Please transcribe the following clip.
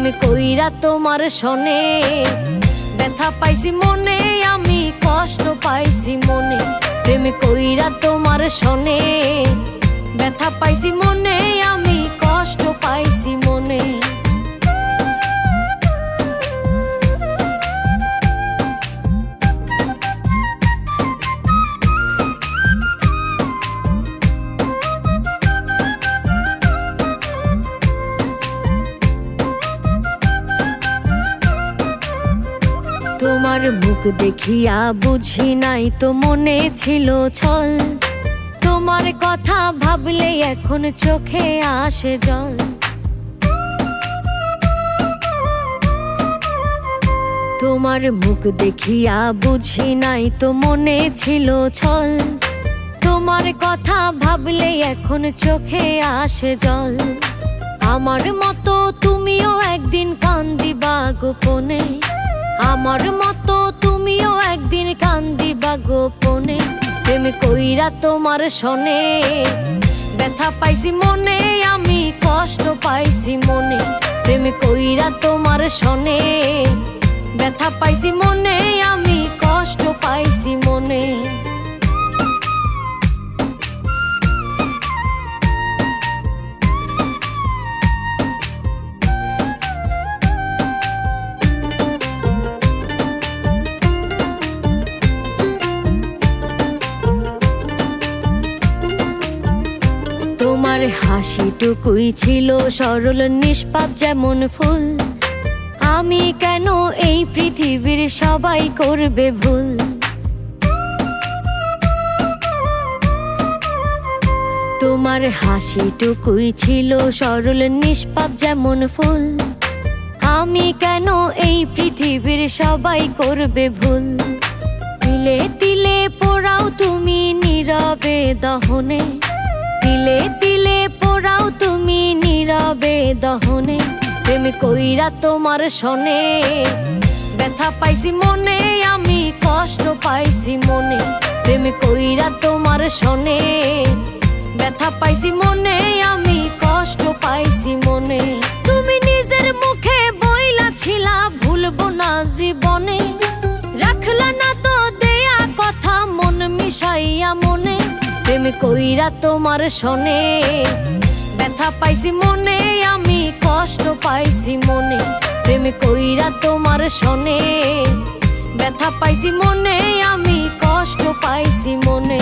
প্রেম কইরা তোমার শনে ব্যথা পাইছি মনে, আমি কষ্ট পাইছি মনে। প্রেম কইরা তোমার শনে ব্যথা পাইছি মনে, আমি কষ্ট পাইছি মনে। তোমার মুখ দেখিয়া বুঝি নাই তো মনে ছিল ছল, তোমার কথা ভাবলে এখন চোখে আসে জল। তোমার মুখ দেখিয়া বুঝি নাই তো মনে ছিল ছল, তোমার কথা ভাবলে এখন চোখে আসে জল। আমার মতো তুমিও একদিন কান্দিবা গোপনে, আমার মতো তুমিও একদিন কান্দিবা গোপনে। প্রেম কইরা তোমার শনে ব্যথা পাইছি মনে, আমি কষ্ট পাইছি মনে। প্রেম কইরা তোমার শনে ব্যথা পাইছি মনে, আমি কষ্ট পাইছি মনে। তোমার হাসিটুকুই ছিল সরল নিষ্পাপ যেমন ফুল, আমি কেন এই পৃথিবীর সবাই করবে ভুল। তোমার হাসিটুকুই ছিল সরল নিষ্পাপ যেমন ফুল, আমি কেন এই পৃথিবীর সবাই করবে ভুল। তিলে তিলে পোড়াও তুমি নীরবে দহনে, তিলে তিলে পোড়াও তুমি নীরবে দহনে। প্রেম কইরা তোমার শনে ব্যথা পাইছি মনে, আমি কষ্ট পাইছি মনে। প্রেম কইরা তোমার শনে ব্যথা পাইছি মনে, আমি কষ্ট পাইছি মনে। তুমি নিজের মুখে বইলা ছিলা ভুলবো না জীবনে, রাখলা না তো দেয়া কথা মন মিশাইয়া মনে। প্রেম কইরা তোমার শনে ব্যথা পাইছি মনে, আমি কষ্ট পাইছি মনে। প্রেম কইরা তোমার শনে ব্যথা পাইছি মনে, আমি কষ্ট পাইছি মনে।